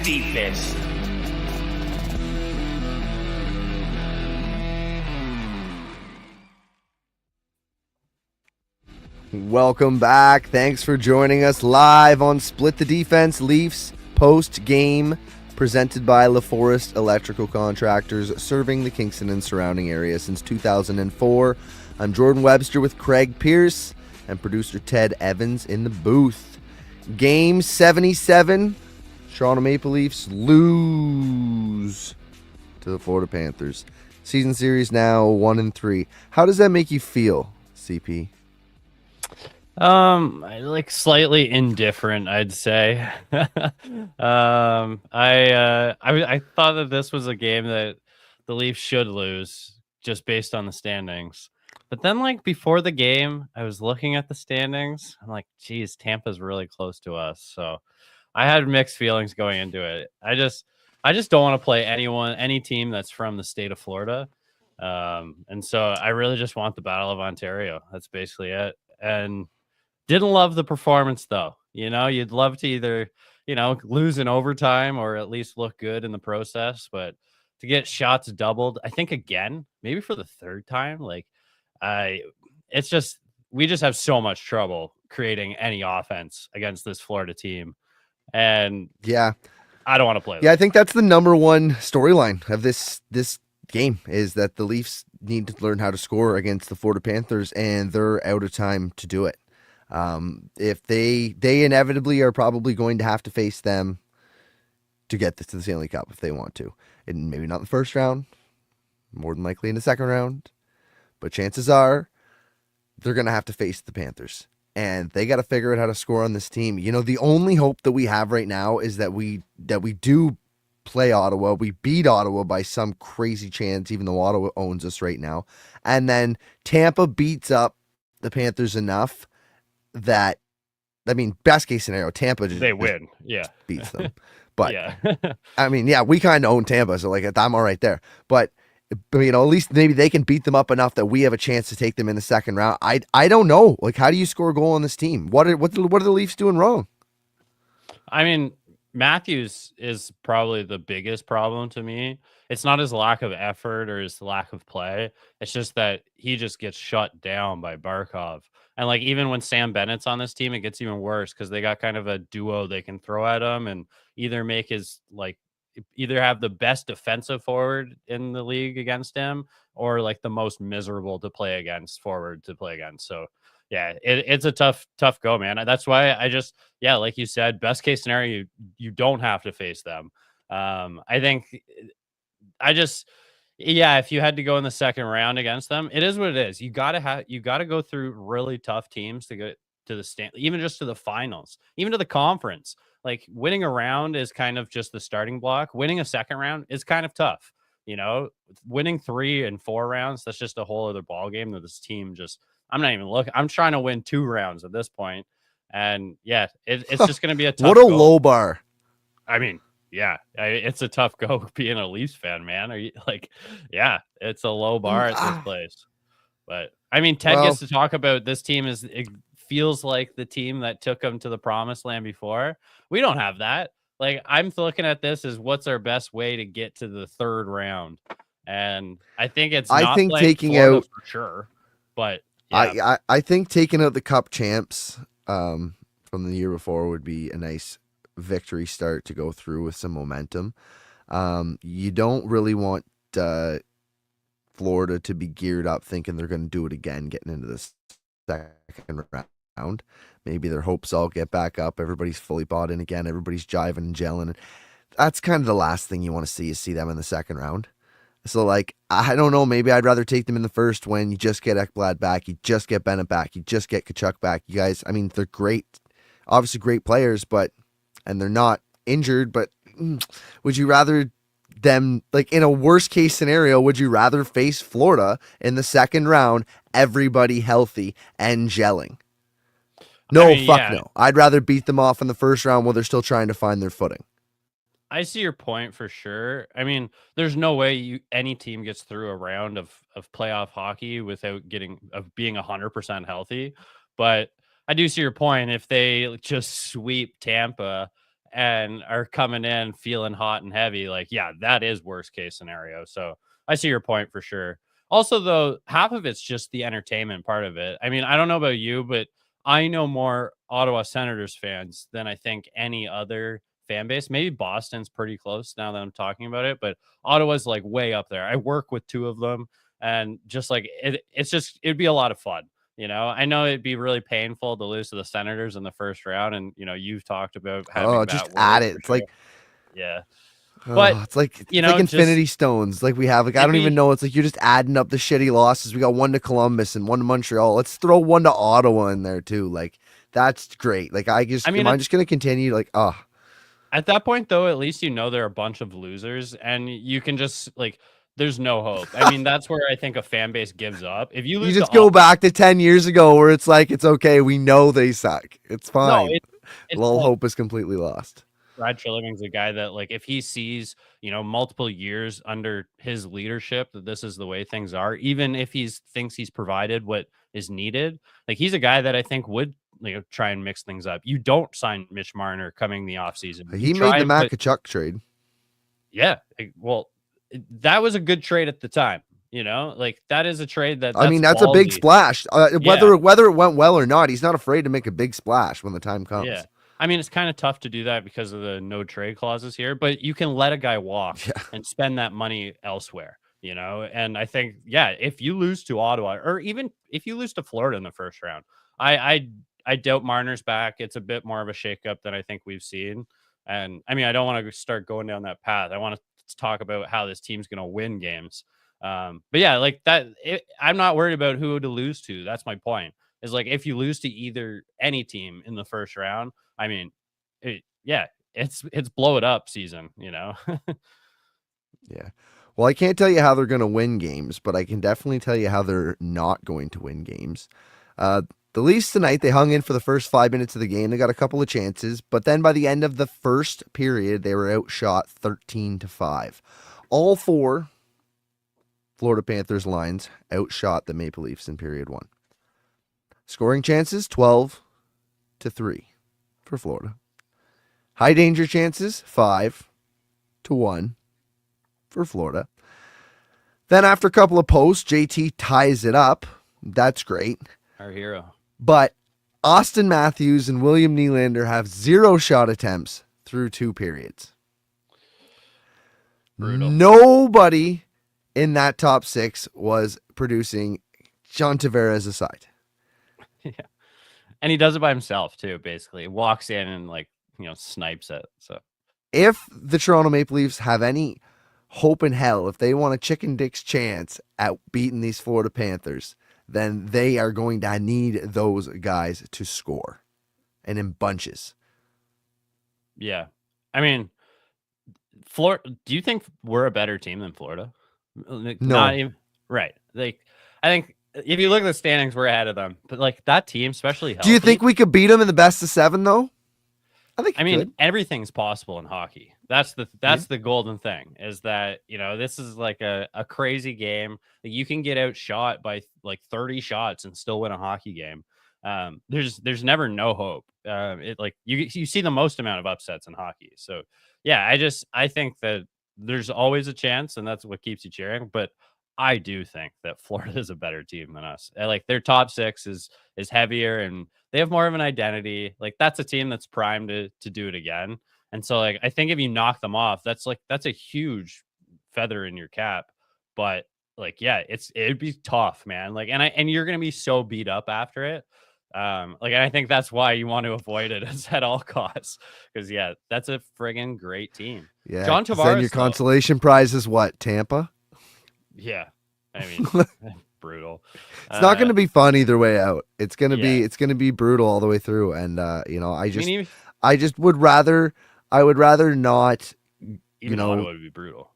defense. Welcome back. Thanks for joining us live on Split the Defense Leafs post game, presented by Laforest Electrical Contractors, serving the Kingston and surrounding area since 2004. I'm Jordan Webster with Craig Pearce and producer Ted Evans in the booth. Game 77, Toronto Maple Leafs lose to the Florida Panthers. Season series now 1-3. How does that make you feel, CP? Like slightly indifferent, I'd say. I thought that this was a game that the Leafs should lose just based on the standings. But then, like, before the game, I was looking at the standings. I'm like, geez, Tampa's really close to us. So I had mixed feelings going into it. I just don't want to play any team that's from the state of Florida. And so I really just want the Battle of Ontario. That's basically it. And didn't love the performance, though. You know, you'd love to either, lose in overtime or at least look good in the process. But to get shots doubled, I think again, maybe for the third time, we just have so much trouble creating any offense against this Florida team. And yeah, I don't want to play. Yeah, I think that's the number one storyline of this game is that the Leafs need to learn how to score against the Florida Panthers, and they're out of time to do it. If they inevitably are probably going to have to face them to get to the Stanley Cup if they want to, and maybe not in the first round, more than likely in the second round, but chances are they're going to have to face the Panthers, and they got to figure out how to score on this team. You know, the only hope that we have right now is that we do play Ottawa. We beat Ottawa by some crazy chance, even though Ottawa owns us right now, and then Tampa beats up the Panthers enough that, I mean, best case scenario, Tampa they win, beats them. But yeah. I mean, yeah, we kind of own Tampa, so like I'm all right there. But at least maybe they can beat them up enough that we have a chance to take them in the second round. I don't know. Like, how do you score a goal on this team? What are the Leafs doing wrong? I mean, Matthews is probably the biggest problem to me. It's not his lack of effort or his lack of play. It's just that he just gets shut down by Barkov. And like, even when Sam Bennett's on this team, it gets even worse because they got kind of a duo they can throw at him and either have the best defensive forward in the league against him or like the most miserable to play against forward to play against. So yeah, it's a tough go, man. That's why like you said, best case scenario, you don't have to face them. I think if you had to go in the second round against them, it is what it is. You gotta go through really tough teams to get to the even just to the finals, even to the conference. Like, winning a round is kind of just the starting block. Winning a second round is kind of tough. You know, winning 3 and 4 rounds, that's just a whole other ball game that this team I'm not even looking. I'm trying to win 2 rounds at this point. And yeah, it's just going to be a tough What a low bar. I mean, yeah, it's a tough go being a Leafs fan, man. Are you like, yeah, it's a low bar at this place. But I mean, Ted gets to talk about this team it feels like the team that took them to the promised land before. We don't have that. Like, I'm looking at this as what's our best way to get to the third round. And I think taking Florida out for sure. But yeah. I think taking out the Cup champs from the year before would be a nice victory start to go through with some momentum. You don't really want Florida to be geared up thinking they're going to do it again getting into this second round. Maybe their hopes all get back up. Everybody's fully bought in again. Everybody's jiving and gelling. That's kind of the last thing you want to see them in the second round. So, like, I don't know. Maybe I'd rather take them in the first when you just get Ekblad back. You just get Bennett back. You just get Tkachuk back. You guys, I mean, they're great. Obviously great players, and they're not injured, but would you rather them, like, in a worst case scenario, would you rather face Florida in the second round, everybody healthy and gelling? No. I'd rather beat them off in the first round while they're still trying to find their footing. I see your point for sure. I mean, there's no way any team gets through a round of playoff hockey without being 100% healthy. But I do see your point. If they just sweep Tampa and are coming in feeling hot and heavy, like, yeah, that is worst case scenario. So I see your point for sure. Also, though, half of it's just the entertainment part of it. I mean, I don't know about you, but I know more Ottawa Senators fans than I think any other fan base. Maybe Boston's pretty close now that I'm talking about it, but Ottawa's like way up there. I work with two of them, and just like it'd be a lot of fun. I know it'd be really painful to lose to the Senators in the first round, and you've talked about having just that add worry it. for It's sure. like, Yeah, but it's like just Infinity Stones. Like we have, like I it'd don't even be. know. It's like you're just adding up the shitty losses. We got one to Columbus and one to Montreal. Let's throw one to Ottawa in there too. Like that's great. Like I mean, am I just gonna continue? Like at that point, though, at least they're a bunch of losers, and you can just like, there's no hope. I mean, that's where I think a fan base gives up. If you you lose to just go Ottawa, back to 10 years ago where it's like it's okay. We know they suck. It's no, fine. it's All like hope is completely lost. Brad Trilling's a guy that, like, if he sees, multiple years under his leadership that this is the way things are, even if thinks he's provided what is needed, like he's a guy that I think would try and mix things up. You don't sign Mitch Marner coming the offseason. You He made try the and put Makachuk trade. Yeah, well, that was a good trade at the time. Like that is a trade I that's mean, that's a big ballsy. splash. Yeah, Whether it went well or not, he's not afraid to make a big splash when the time yeah. comes. I mean, it's kind of tough to do that because of the no trade clauses here, but you can let a guy walk Yeah. and spend that money elsewhere. And I think, yeah, if you lose to Ottawa, or even if you lose to Florida in the first round, I I, I doubt Marner's back. It's a bit more of a shakeup than I think we've seen. And I mean, I don't want to start going down that path. I want to talk about how this team's going to win games. But yeah, like that, I'm not worried about who to lose to. That's my point. Is like if you lose to any team in the first round, I mean, yeah, it's blow it up season. Yeah. Well, I can't tell you how they're going to win games, but I can definitely tell you how they're not going to win games. The Leafs tonight, they hung in for the first 5 minutes of the game. They got a couple of chances, but then by the end of the first period, they were outshot 13-5. All four Florida Panthers lines outshot the Maple Leafs in period one. Scoring chances, 12-3 for Florida. High danger chances, 5-1 for Florida. Then after a couple of posts, JT ties it up. That's great. Our hero. But Austin Matthews and William Nylander have 0 shot attempts through 2 periods. Brutal. Nobody in that top 6 was producing, John Tavares aside. Yeah. And he does it by himself too, basically. Walks in and snipes it. So if the Toronto Maple Leafs have any hope in hell, if they want a chicken dick's chance at beating these Florida Panthers, then they are going to need those guys to score, and in bunches. Yeah. I mean, Florida, do you think we're a better team than Florida? No. Not even, right. Like, I think if you look at the standings, we're ahead of them. But like that team, especially healthy, do you think we could beat them in the best of 7 though? I mean, everything's possible in hockey. That's the golden thing, is that, this is like a crazy game. Like, you can get outshot by like 30 shots and still win a hockey game. There's never no hope. It like you see the most amount of upsets in hockey. So yeah, I think that there's always a chance, and that's what keeps you cheering. But I do think that Florida is a better team than us. Like, their top 6 is heavier, and they have more of an identity. Like, that's a team that's primed to do it again. And so, like, I think if you knock them off, that's a huge feather in your cap. But like, yeah, it'd be tough, man. Like, and you're gonna be so beat up after it. Like, I think that's why you want to avoid it at all costs. Because yeah, that's a friggin' great team. Yeah. John Tavares. Then your consolation prize is what? Tampa? Yeah. I mean, brutal. It's not going to be fun either way out. It's going to be brutal all the way through. And I would rather not. Ottawa would be brutal.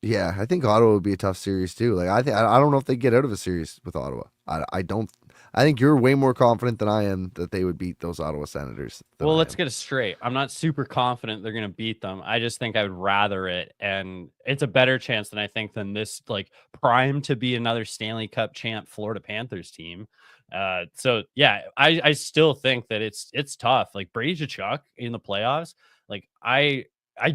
Yeah, I think Ottawa would be a tough series too. Like, I don't know if they get out of a series with Ottawa. I don't. I think you're way more confident than I am that they would beat those Ottawa Senators. Well, let's get it straight. I'm not super confident they're going to beat them. I just think I would rather it, and it's a better chance than this like prime to be another Stanley Cup champ Florida Panthers team. So yeah, I still think that it's tough. Like, Brady Tkachuk in the playoffs, Like I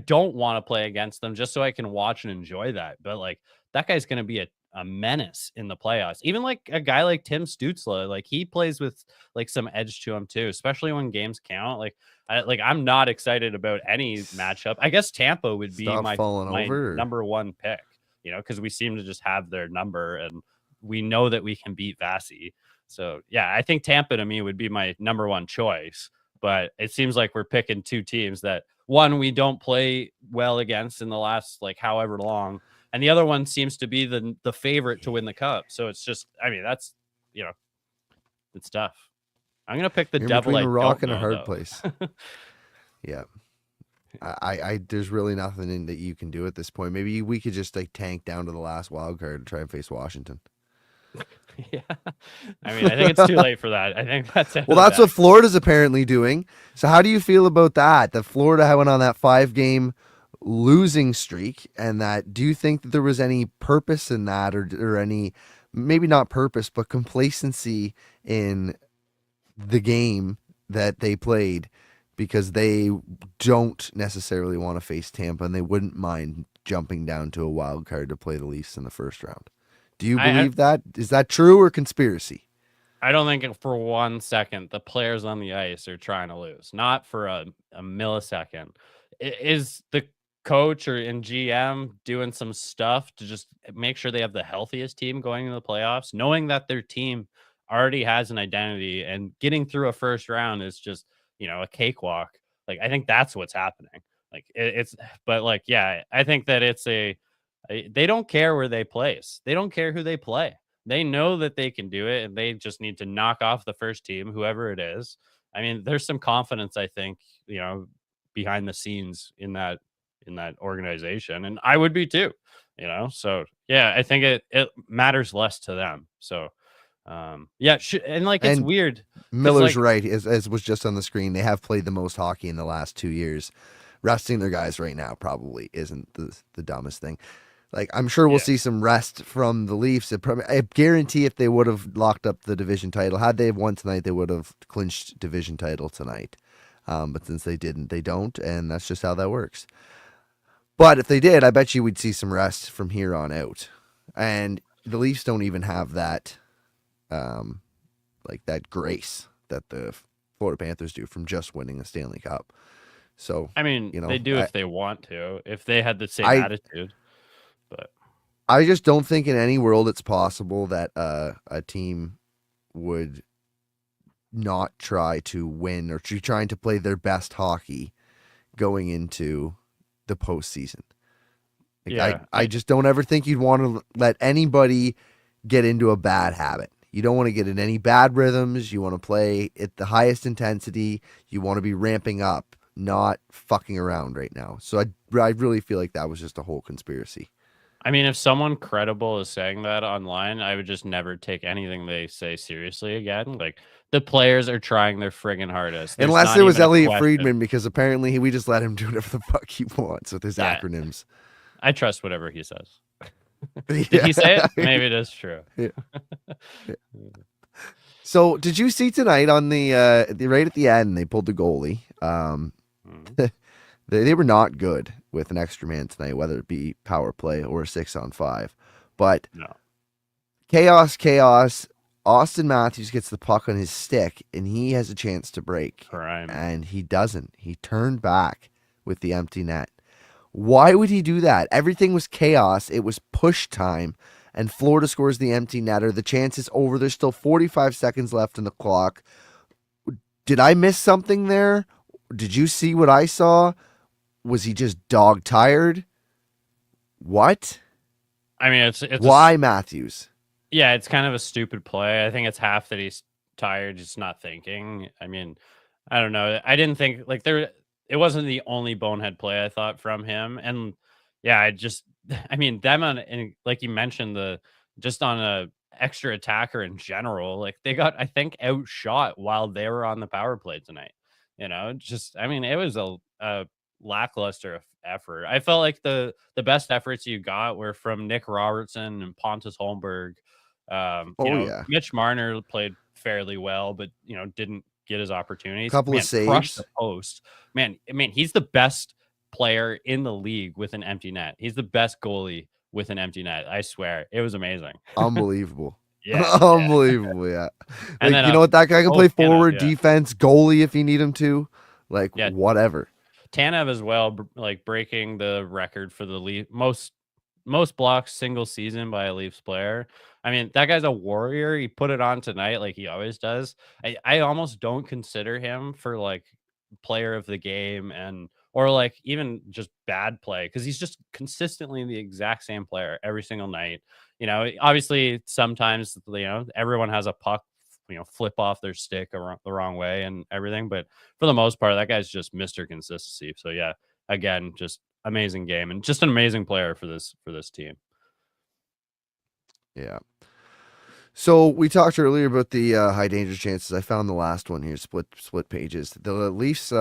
don't want to play against them just so I can watch and enjoy that. But like that guy's going to be a menace in the playoffs. Even like a guy like Tim Stützle, like he plays with like some edge to him too, especially when games count. I'm not excited about any matchup. I guess Tampa would be Stop falling my over. number one pick, because we seem to just have their number and we know that we can beat Vasi. So yeah, I think Tampa to me would be my number one choice. But it seems like we're picking two teams that one we don't play well against in the last like however long, and the other one seems to be the favorite to win the cup. So it's just, I mean, that's it's tough. I'm gonna pick the You're devil between I a rock don't and a know hard though. place. Yeah. I there's really nothing that you can do at this point. Maybe we could just like tank down to the last wild card and try and face Washington. Yeah, I mean, I think it's too late for that. I think that's out Well, of the that's what bag. Florida's apparently doing. So how do you feel about that? That Florida went on that 5-game losing streak, and that do you think that there was any purpose in that, or any, maybe not purpose, but complacency in the game that they played, because they don't necessarily want to face Tampa and they wouldn't mind jumping down to a wild card to play the Leafs in the first round? Do you I believe that? Is that true or conspiracy? I don't think for 1 second the players on the ice are trying to lose. Not for a millisecond. Is the coach or in GM doing some stuff to just make sure they have the healthiest team going into the playoffs, knowing that their team already has an identity and getting through a first round is just, a cakewalk. Like I think that's what's happening. Like but like, yeah, I think that they don't care where they place. They don't care who they play. They know that they can do it, and they just need to knock off the first team, whoever it is. I mean, there's some confidence, I think, behind the scenes in that organization, and I would be too. So yeah, I think it matters less to them. So yeah, and like it's And weird because Miller's like right, as was just on the screen. They have played the most hockey in the last 2 years. Resting their guys right now probably isn't the dumbest thing. Like, I'm sure we'll yeah, see some rest from the Leafs. I guarantee if they would have locked up the division title, had they have won tonight, they would have clinched division title tonight. But since they didn't, they don't, and that's just how that works. But if they did, I bet you we'd see some rest from here on out. And the Leafs don't even have that, um, like that grace that the Florida Panthers do from just winning a Stanley Cup. So, I mean, you they know, do if they want to, if they had the same I attitude. But I just don't think in any world it's possible that a team would not try to win or trying to play their best hockey going into the postseason. Like yeah, I just don't ever think you'd want to let anybody get into a bad habit. You don't want to get in any bad rhythms. You want to play at the highest intensity. You want to be ramping up, not fucking around right now. So I really feel like that was just a whole conspiracy. I mean, if someone credible is saying that online, I would just never take anything they say seriously again. Like the players are trying their friggin' hardest. There's Unless not it was even a Elliot question. Friedman, because apparently we just let him do whatever the fuck he wants with his Yeah, acronyms. I trust whatever he says. Did Yeah. he say it? Maybe it is true. Yeah. So did you see tonight on the right at the end they pulled the goalie? Mhm. They were not good with an extra man tonight, whether it be power play or a 6-on-5. But No. chaos. Austin Matthews gets the puck on his stick, and he has a chance to break, Crime. and he doesn't. He turned back with the empty net. Why would he do that? Everything was chaos. It was push time, and Florida scores the empty netter. The chance is over. There's still 45 seconds left in the clock. Did I miss something there? Did you see what I saw? Was he just dog tired? What? I mean, it's Why Matthews? yeah, it's kind of a stupid play. I think it's half that he's tired, just not thinking. I mean, I don't know. I didn't think like there. It wasn't the only bonehead play I thought from him, and yeah, I just, I mean, them on and like you mentioned the just on a extra attacker in general, like they got I think outshot while they were on the power play tonight. Just I mean, it was a lackluster effort. I felt like the best efforts you got were from Nick Robertson and Pontus Holmberg. Oh yeah. Mitch Marner played fairly well, but didn't get his opportunities. Couple of Man, crushed the saves. post. Man, he's the best player in the league with an empty net. He's the best goalie with an empty net. I swear, it was amazing. Unbelievable. Yeah, Unbelievable, yeah. and Like, then you know what? That guy can play Tanev, forward, defense, goalie if you need him to. Like, yeah, whatever. Tanev as well, like breaking the record for the most blocks single season by a Leafs player. I mean, that guy's a warrior. He put it on tonight like he always does. I almost don't consider him for like player of the game and or like even just bad play because he's just consistently the exact same player every single night. Obviously sometimes everyone has a puck flip off their stick the wrong way and everything, but for the most part that guy's just Mr. Consistency. So yeah, again, just amazing game and just an amazing player for this team. Yeah. So we talked earlier about the high danger chances. I found the last one here, split pages. The Leafs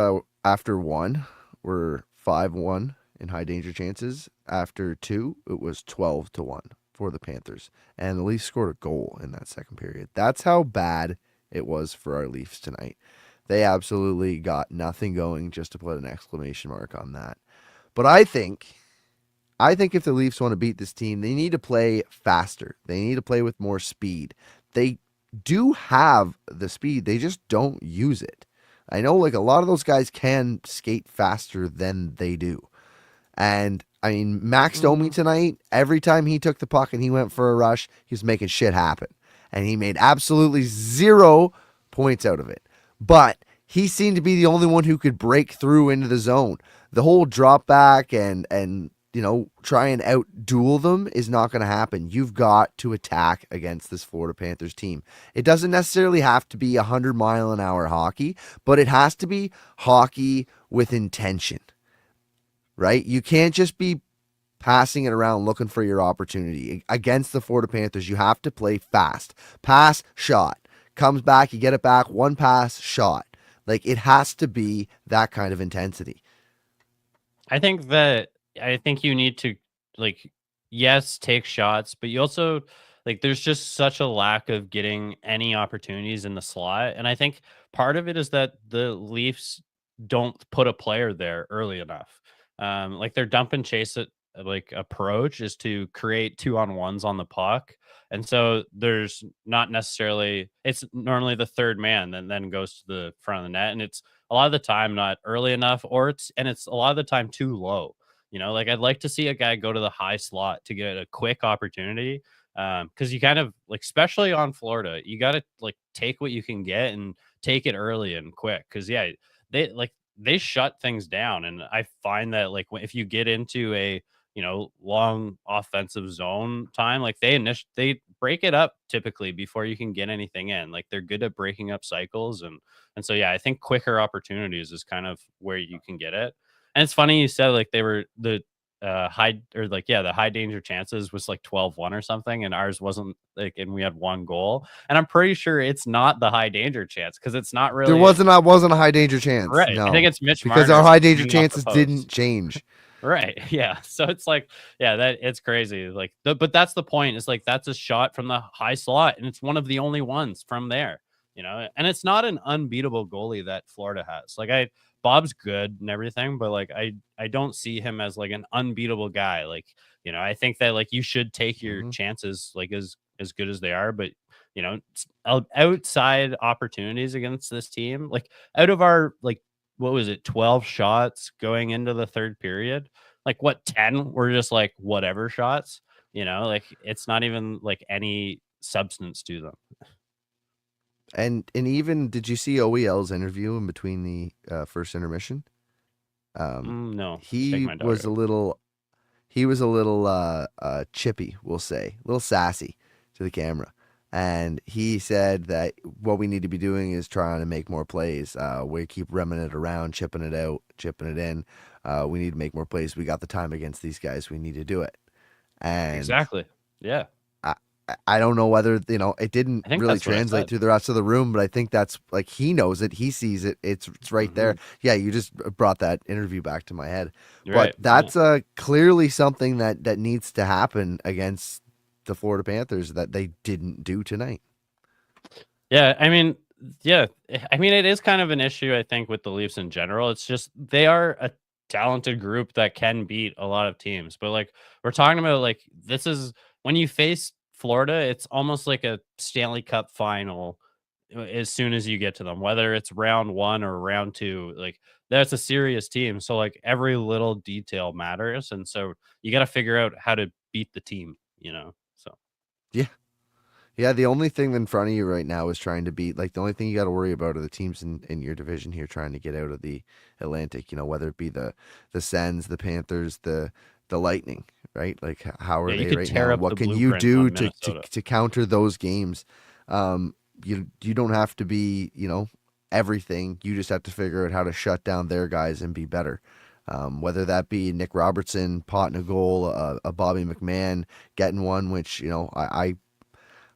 after one were 5-1 in high danger chances. After two, it was 12-1 for the Panthers, and the Leafs scored a goal in that second period. That's how bad it was for our Leafs tonight. They absolutely got nothing going, just to put an exclamation mark on that. But I think if the Leafs want to beat this team, they need to play faster. They need to play with more speed. They do have the speed. They just don't use it. I know like a lot of those guys can skate faster than they do. And I mean, Max Domi tonight, every time he took the puck and he went for a rush, he was making shit happen. And he made absolutely 0 points out of it. But he seemed to be the only one who could break through into the zone. The whole drop back and try and out-duel them is not going to happen. You've got to attack against this Florida Panthers team. It doesn't necessarily have to be 100-mile-an-hour hockey, but it has to be hockey with intention, right? You can't just be passing it around looking for your opportunity. Against the Florida Panthers, you have to play fast. Pass, shot. Comes back, you get it back, one pass, shot. Like, it has to be that kind of intensity. I think you need to yes, take shots, but you also there's just such a lack of getting any opportunities in the slot. And I think part of it is that the Leafs don't put a player there early enough. Their dump and chase it approach is to create 2-on-1s on the puck. And so there's not necessarily it's normally the third man then goes to the front of the net. And it's a lot of the time not early enough, or it's a lot of the time too low. I'd like to see a guy go to the high slot to get a quick opportunity. Because you kind of especially on Florida, you got to take what you can get and take it early and quick. Because yeah, they shut things down, and I find that if you get into a long offensive zone time, they break it up typically before you can get anything in. They're good at breaking up cycles, and so yeah, I think quicker opportunities is kind of where you can get it. And it's funny you said they were the high or the high danger chances was 12-1 or something, and ours wasn't and we had one goal. And I'm pretty sure it's not the high danger chance because it's not really There wasn't a high danger chance. right. I No. think it's Mitch Because our Marner high danger coming off the chances post. didn't change. Right. Yeah. So it's yeah, that it's crazy. But that's the point. It's that's a shot from the high slot, and it's one of the only ones from there. And it's not an unbeatable goalie that Florida has. Bob's good and everything, but I don't see him as an unbeatable guy. I think that you should take your chances as good as they are, but outside opportunities against this team, out of our what was it, 12 shots going into the third period, what 10 were just whatever shots, it's not even any substance to them. And even did you see OEL's interview in between the first intermission? No, He was a little chippy, we'll say, a little sassy to the camera. And he said that what we need to be doing is trying to make more plays. We keep remming it around, chipping it out, chipping it in. We need to make more plays. We got the time against these guys. We need to do it. And exactly. Yeah. I don't know whether, it didn't really translate through the rest of the room, but I think that's he knows it. He sees it. It's right there. Yeah, you just brought that interview back to my head. You're but right. That's clearly something that needs to happen against the Florida Panthers that they didn't do tonight. Yeah, I mean, Yeah, I mean, it is kind of an issue, I think, with the Leafs in general. It's just they are a talented group that can beat a lot of teams. But like we're talking about, like this is when you face Florida, it's almost like a Stanley Cup final as soon as you get to them, whether it's round one or round two. Like that's a serious team. So like every little detail matters. And so you got to figure out how to beat the team, you know? So Yeah. Yeah, the only thing in front of you right now is trying to beat, like, the only thing you got to worry about are the teams in your division here trying to get out of the Atlantic, whether it be the Sens, the Panthers, the Lightning, right? Like, how are yeah, you they could right now? tear And up what the can you blueprint do on to Minnesota. to counter those games? You don't have to be, everything. You just have to figure out how to shut down their guys and be better. Whether that be Nick Robertson potting a goal, a Bobby McMahon getting one, which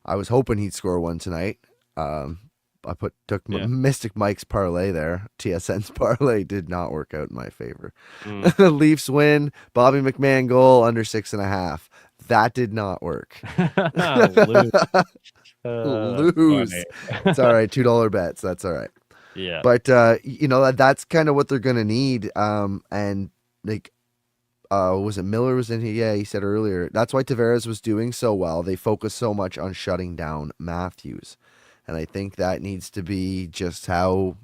I was hoping he'd score one tonight. Um, I took Yeah. Mystic Mike's parlay there. TSN's parlay did not work out in my favor. Mm. Leafs win. Bobby McMahon goal under 6.5. That did not work. Lose. Lose. Funny. It's all right. $2 bets. That's all right. Yeah. But that's kind of what they're gonna need. And like was it Miller was in here? Yeah, he said earlier. That's why Tavares was doing so well. They focus so much on shutting down Matthews. And I think that needs to be just how,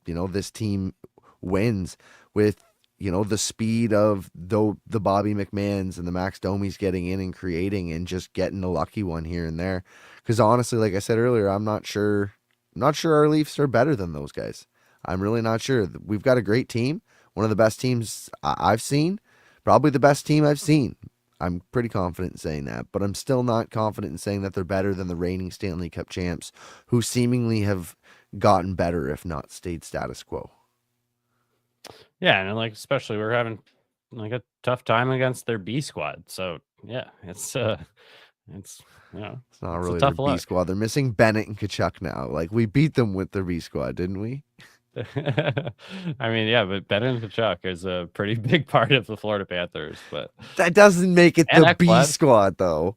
this team wins with, the speed of the Bobby McMahons and the Max Domis getting in and creating and just getting a lucky one here and there. Because honestly, like I said earlier, I'm not sure our Leafs are better than those guys. I'm really not sure. We've got a great team, one of the best teams I've seen. Probably the best team I've seen. I'm pretty confident in saying that, but I'm still not confident in saying that they're better than the reigning Stanley Cup champs, who seemingly have gotten better, if not stayed status quo. Yeah, and like especially we're having like a tough time against their B squad. So yeah, it's It's not it's a really their tough B look. squad. They're missing Bennett and Kachuk now. Like, we beat them with their B squad, didn't we? I mean, yeah, but Ben and Kachuk is a pretty big part of the Florida Panthers, but That doesn't make it and the B Ekblad squad, though.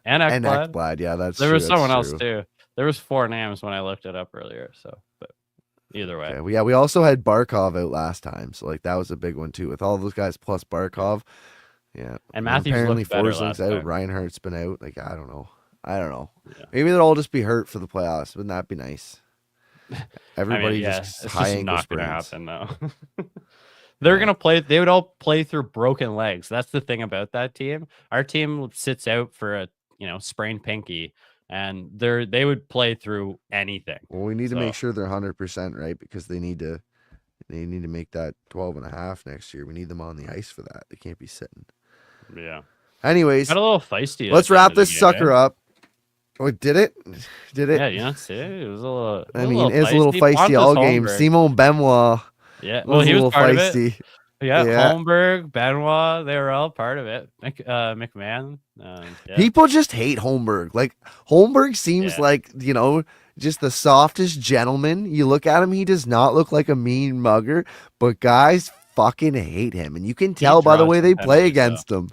and And Ekblad. Ekblad, yeah, that's There true. was That's someone else true. too. There was 4 names when I looked it up earlier. So, but either way, Okay. Well, yeah, we also had Barkov out last time, so like that was a big one too. With all those guys plus yeah. Barkov, yeah. And Matthews Apparently looked better Forslink's last out. time. Reinhardt's been out. Like, I don't know. Yeah. Maybe they'll all just be hurt for the playoffs. Wouldn't that be nice? I mean, Everybody yeah, just it's high just ankle not gonna sprains. happen though. They're Yeah. gonna play. They would all play through broken legs. That's the thing about that team. Our team sits out for a sprained pinky, and they would play through anything. Well, we need to So make sure they're 100%, right? Because they need to make that 12.5 next year. We need them on the ice for that. They can't be sitting. yeah, Anyways, got a little feisty at let's the end wrap of the this game, eh? sucker up. Oh, did it? Did it? Yeah, see, it was a little, I mean, it's a little feisty. feisty Pontus all game. Holmberg. Simon Benoit Yeah, well, was a he was little part of it. feisty. Yeah, Yeah. Holmberg, Benoit, they were all part of it. McMahon. Yeah, People just hate Holmberg. Like, Holmberg seems yeah. like, just the softest gentleman. You look at him, he does not look like a mean mugger, but guys fucking hate him. And you can He tell by the draws way some they play penalties, though. against him.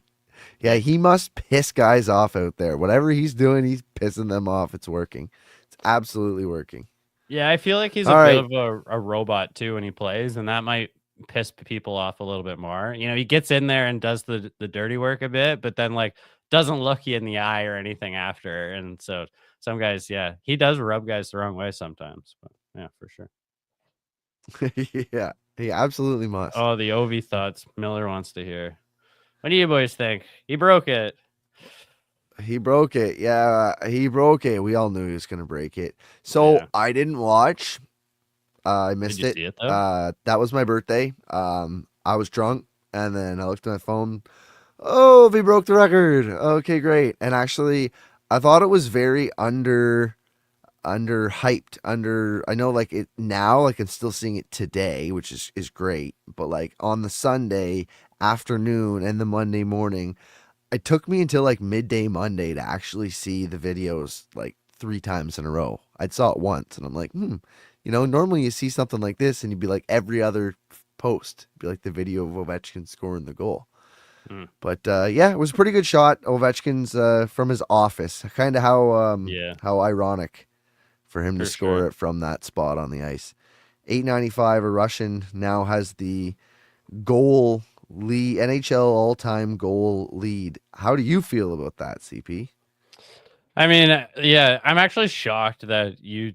Yeah, he must piss guys off out there. Whatever he's doing, he's pissing them off. It's working. It's absolutely working. Yeah, I feel like he's All a bit right. of a robot too when he plays, and that might piss people off a little bit more. He gets in there and does the dirty work a bit, but then like doesn't look you in the eye or anything after. And so some guys, yeah, he does rub guys the wrong way sometimes. But yeah, for sure. Yeah, he absolutely must. Oh, the Ovi thoughts Miller wants to hear. What do you boys think? He broke it. He broke it. Yeah, he broke it. We all knew he was going to break it. So Yeah. I didn't watch. I missed Did you it. see it though? That was my birthday. I was drunk, and then I looked at my phone. Oh, he broke the record. Okay, great. And actually, I thought it was very under hyped. I know, like, it now, like, I'm still seeing it today, which is great. But like on the Sunday afternoon and the Monday morning, it took me until like midday Monday to actually see the videos like 3 times in a row. I'd saw it once, and I'm like, normally you see something like this, and you'd be like every other post, it'd be like the video of Ovechkin scoring the goal. Hmm. But yeah, it was a pretty good shot. Ovechkin's from his office, kind of how Yeah. how ironic for him to For score sure. it from that spot on the ice. 895, a Russian now has the goal lead, NHL all-time goal lead. How do you feel about that, CP? I mean, yeah, I'm actually shocked that you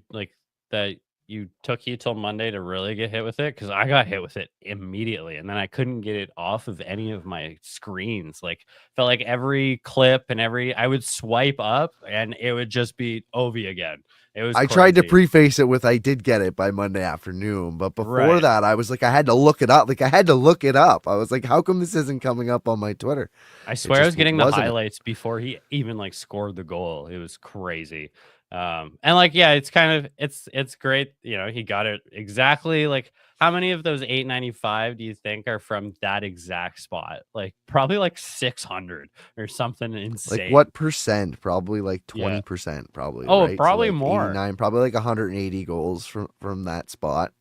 took you till Monday to really get hit with it, because I got hit with it immediately, and then I couldn't get it off of any of my screens. Like, felt like every clip and I would swipe up and it would just be Ovi again. It was I tried to crazy. preface it with I did get it by Monday afternoon, but before Right. that, I was like, I had to look it up. Like, I had to look it up. I was like, how come this isn't coming up on my Twitter? I It swear I just was getting the wasn't. highlights before he even like scored the goal. It was crazy. And like, yeah, it's kind of it's great. You know, he got it exactly. Like, how many of those 895 do you think are from that exact spot? Like, probably like 600 or something Like, insane. what percent? Probably like Yeah. 20%, probably, Oh, right? So probably like more. 89, probably like 180 goals from that spot.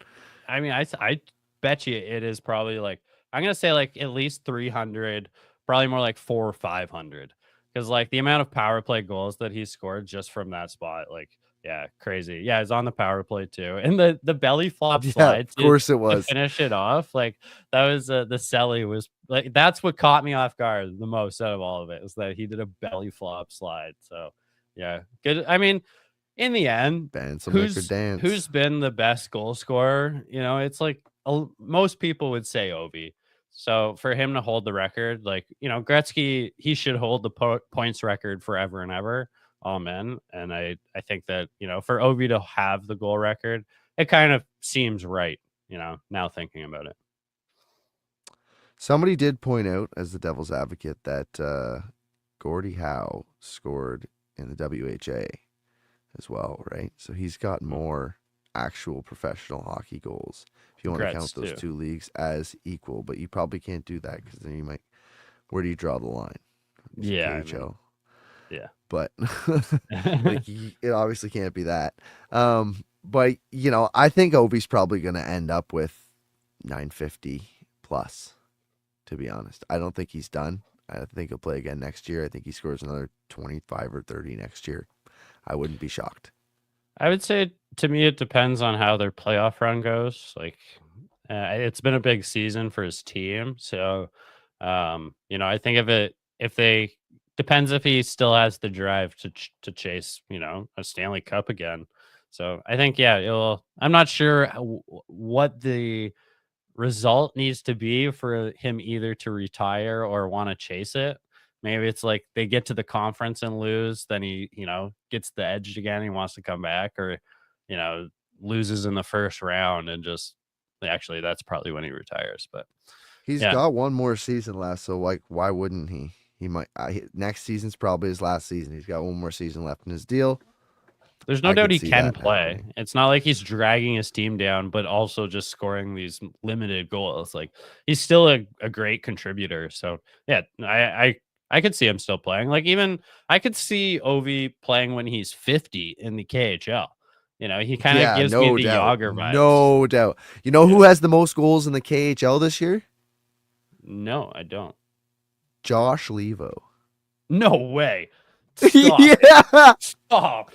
I mean, I bet you it is probably like, I'm gonna say like at least 300, probably more like 400 or 500, because like the amount of power play goals that he scored just from that spot, like, yeah, crazy. Yeah, he's on the power play too, and the belly flop Yeah, slide of course it to was. finish it off, like that was the Selly was like, that's what caught me off guard the most out of all of it, is that he did a belly flop slide. So yeah, good. I mean, in the end, Bands will make her who's dance. been the best goal scorer? You know, it's like most people would say Ovi. So for him to hold the record, like, you know, Gretzky, he should hold the points record forever and ever. Amen. And I think that, you know, for Ovi to have the goal record, it kind of seems right. You know, now thinking about it. Somebody did point out, as the devil's advocate, that Gordie Howe scored in the WHA as well, right? So he's got Mm. more actual professional hockey goals, if you want to count Gretz those too. two leagues as equal. But you probably can't do that because then you might. Where do you draw the line? Is it Yeah, I mean, KHL? yeah. But like, it obviously can't be that. But you know, I think Ovi's probably going to end up with 950 plus. To be honest, I don't think he's done. I think he'll play again next year. I think he scores another 25 or 30 next year. I wouldn't be shocked. I would say, to me, it depends on how their playoff run goes. Like, it's been a big season for his team, so you know, I think if they depends if he still has the drive to chase, you know, a Stanley Cup again. So I think, yeah, it'll. I'm not sure what the result needs to be for him either to retire or want to chase it. Maybe it's like they get to the conference and lose, then he, you know, gets the edge again. He wants to come back, or, you know, loses in the first round and just actually that's probably when he retires. But He's yeah, got one more season left, so like, why wouldn't he? He might. Next season's probably his last season. He's got one more season left in his deal. there's no I doubt could he see can that play. happening. It's not like he's dragging his team down, but also just scoring these limited goals. Like, he's still a great contributor. So yeah, I could see him still playing. Like, even I could see Ovi playing when he's 50 in the KHL. You know, he kind of Yeah, gives me no the doubt, Yager vibes. no doubt. You know Yeah. who has the most goals in the KHL this year? No, I don't. Josh Levo. No way. Stop it. Yeah, Stop.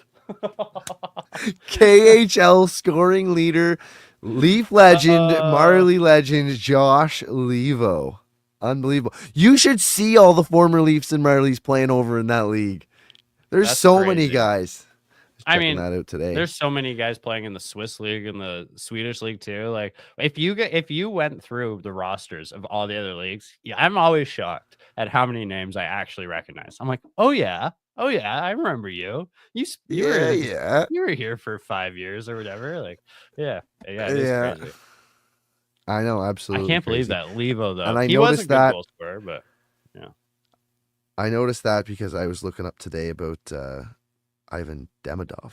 KHL scoring leader, Leaf legend, uh, Marley legend, Josh Levo. Unbelievable. You should see all the former Leafs and Marlies playing over in that league. There's that's so many crazy. guys. Just I checking mean, that out today. there's so many guys playing in the Swiss league and the Swedish league too. Like, if you went through the rosters of all the other leagues, yeah, I'm always shocked at how many names I actually recognize. I'm like, oh yeah, I remember you. Yeah, yeah, You were here for 5 years or whatever. Like, yeah, yeah, it is yeah. crazy. I know, I absolutely can't believe crazy. that Levo And though. He was a good goal scorer, but yeah, I noticed that because I was looking up today about Ivan Demidov,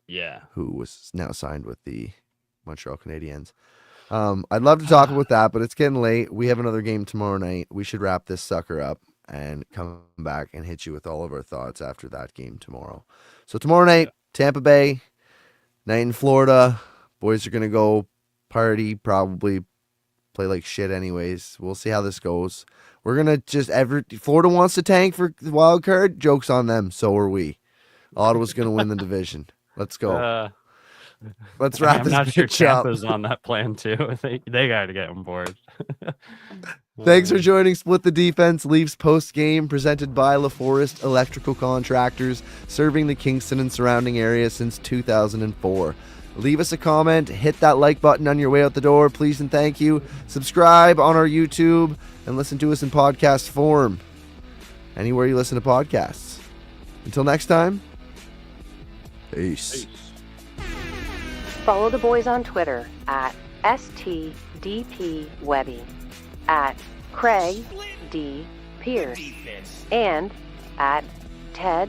yeah. who was now signed with the Montreal Canadiens. I'd love to talk about that, but it's getting late. We have another game tomorrow night. We should wrap this sucker up and come back and hit you with all of our thoughts after that game tomorrow. So tomorrow night, Tampa Bay, night in Florida. Boys are gonna go party, probably play like shit anyways. We'll see how this goes. We're gonna just Florida wants to tank for the wild card. Joke's on them. So are we. Ottawa's gonna win the division. Let's go. Uh, Let's wrap I'm this not sure bitch up. Tampa's on that plan too. They got to get on board. Thanks for joining Split the Defense Leafs post game, presented by Laforest Electrical Contractors, serving the Kingston and surrounding area since 2004. Leave us a comment, hit that like button on your way out the door, please and thank you. Subscribe on our YouTube and listen to us in podcast form anywhere you listen to podcasts. Until next time, peace. Follow the boys on Twitter at STDPWebby, at Craig D. Pearce, and at Ted_is_shook.